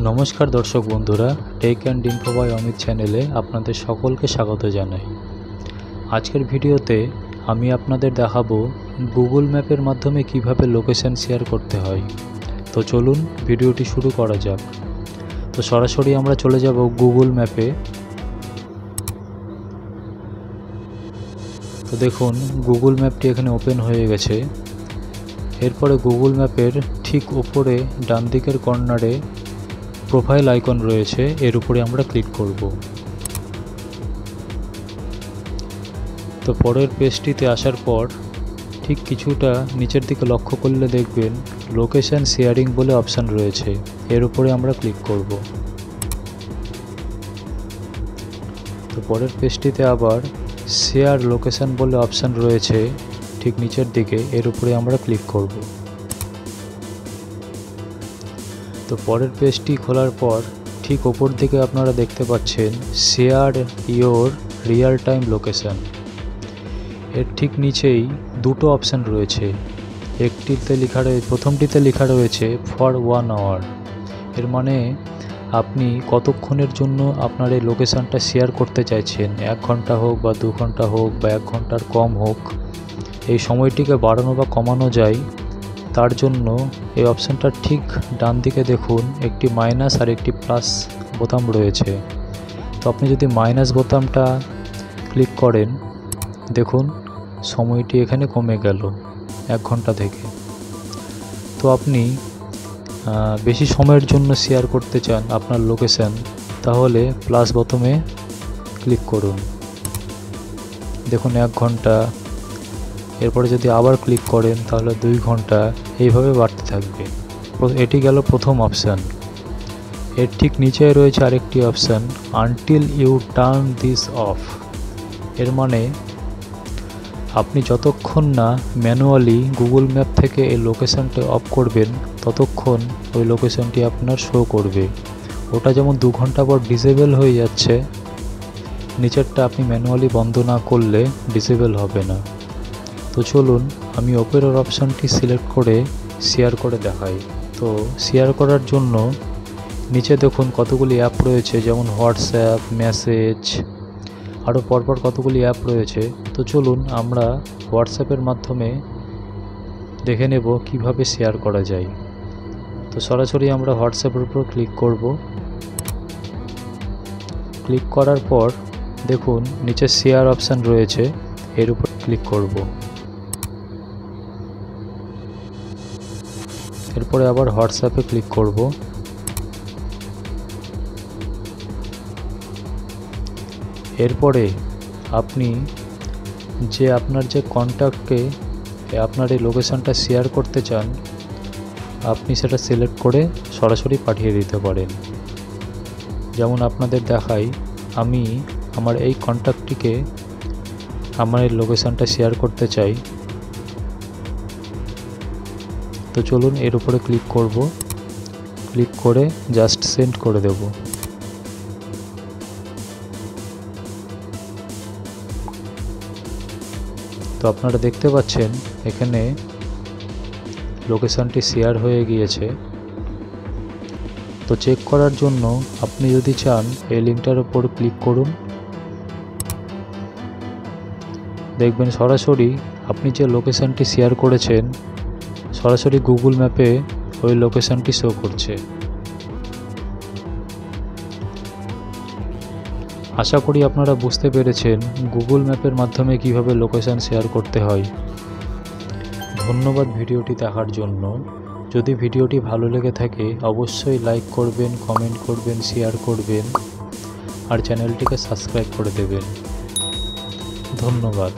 নমস্কার দর্শক বন্ধুরা, tech and info by Amit চ্যানেলে আপনাদের সকলকে স্বাগত জানাই। আজকের ভিডিওতে আমি আপনাদের দেখাবো গুগল ম্যাপের মাধ্যমে কিভাবে লোকেশন শেয়ার করতে হয়। তো চলুন ভিডিওটি শুরু করা যাক। তো সরাসরি আমরা চলে যাব গুগল ম্যাপে। তো দেখুন গুগল ম্যাপটি এখানে ওপেন হয়ে গেছে। এরপরে গুগল ম্যাপের ঠিক উপরে ডান দিকের কর্নারে প্রোফাইল আইকন রয়েছে, এর উপরে আমরা ক্লিক করব। তো পরের পেজটিতে আসার পর ঠিক কিছুটা নিচের দিকে লক্ষ্য করলে দেখবেন লোকেশন শেয়ারিং বলে অপশান রয়েছে, এর উপরে আমরা ক্লিক করব। তো পরের পেজটিতে আবার শেয়ার লোকেশন বলে অপশান রয়েছে ঠিক নিচের দিকে, এর উপরে আমরা ক্লিক করব। তো পরের পেজটি খোলার পর ঠিক ওপর দিকে আপনারা দেখতে পাচ্ছেন share your real time location. এর ঠিক নিচেই দুটো অপশান রয়েছে। প্রথমটিতে লেখা রয়েছে ফর 1 আওয়ার। এর মানে আপনি কতক্ষণের জন্য আপনার এই লোকেশানটা শেয়ার করতে চাইছেন, 1 ঘন্টা হোক বা 2 ঘন্টা হোক বা 1 ঘন্টার কম হোক। এই সময়টিকে বাড়ানো বা কমানো যায়, তার জন্য এই অপশানটার ঠিক ডান দিকে দেখুন একটি মাইনাস আর একটি প্লাস বোতাম রয়েছে। তো আপনি যদি মাইনাস বোতামটা ক্লিক করেন, দেখুন সময়টি এখানে কমে গেল 1 ঘন্টা থেকে। তো আপনি বেশি সময়ের জন্য শেয়ার করতে চান আপনার লোকেশান, তাহলে প্লাস বোতামে ক্লিক করুন। দেখুন 1 ঘন্টা, এরপরে যদি আবার ক্লিক করেন তাহলে 2 ঘন্টা, এইভাবে বাড়তে থাকবে। এটি গেল প্রথম অপশান। এর ঠিক নিচে রয়েছে আরেকটি option until you turn this off. এর মানে আপনি যতক্ষণ না ম্যানুয়ালি গুগল ম্যাপ থেকে এই লোকেশানটি অফ করবেন, ততক্ষণ ওই লোকেশানটি আপনার শো করবে। ওটা যেমন 2 ঘন্টা পর ডিসেবল হয়ে যাচ্ছে, নিচেরটা আপনি ম্যানুয়ালি বন্ধ না করলে ডিসেবল হবে না। তো চলুন আমি ওপরের অপশানটি সিলেক্ট করে শেয়ার করে দেখাই। তো শেয়ার করার জন্য নিচে দেখুন কতগুলি অ্যাপ রয়েছে, যেমন হোয়াটসঅ্যাপ, মেসেজ, আরও পরপর কতগুলি অ্যাপ রয়েছে। তো চলুন আমরা হোয়াটসঅ্যাপের মাধ্যমে দেখে নেব কিভাবে শেয়ার করা যায়। তো সরাসরি আমরা হোয়াটসঅ্যাপের উপর ক্লিক করব। ক্লিক করার পর দেখুন নিচে শেয়ার অপশান রয়েছে, এর উপর ক্লিক করব। এরপরে আবার হোয়াটসঅ্যাপে ক্লিক করব। এরপরে আপনি আপনার যে কন্ট্যাক্টকে আপনার এই লোকেশানটা শেয়ার করতে চান, আপনি সেটা সিলেক্ট করে সরাসরি পাঠিয়ে দিতে পারেন। যেমন আপনাদের দেখাই, আমি আমার এই কন্ট্যাক্টটিকে আমার এই লোকেশানটা শেয়ার করতে চাই। তো চলুন এর উপরে ক্লিক করব। ক্লিক করে জাস্ট সেন্ড করে দেব। তো আপনারা দেখতে পাচ্ছেন এখানে লোকেশানটি শেয়ার হয়ে গিয়েছে। তো চেক করার জন্য আপনি যদি চান এই লিঙ্কটার উপর ক্লিক করুন। দেখবেন সরাসরি আপনি যে লোকেশানটি শেয়ার করেছেন, সরাসরি গুগল ম্যাপে ওই লোকেশানটি শো করছে। আশা করি আপনারা বুঝতে পেরেছেন গুগল ম্যাপের মাধ্যমে কিভাবে লোকেশান শেয়ার করতে হয়। ধন্যবাদ ভিডিওটি দেখার জন্য। যদি ভিডিওটি ভালো লেগে থাকে অবশ্যই লাইক করবেন, কমেন্ট করবেন, শেয়ার করবেন আর চ্যানেলটিকে সাবস্ক্রাইব করে দেবেন। ধন্যবাদ।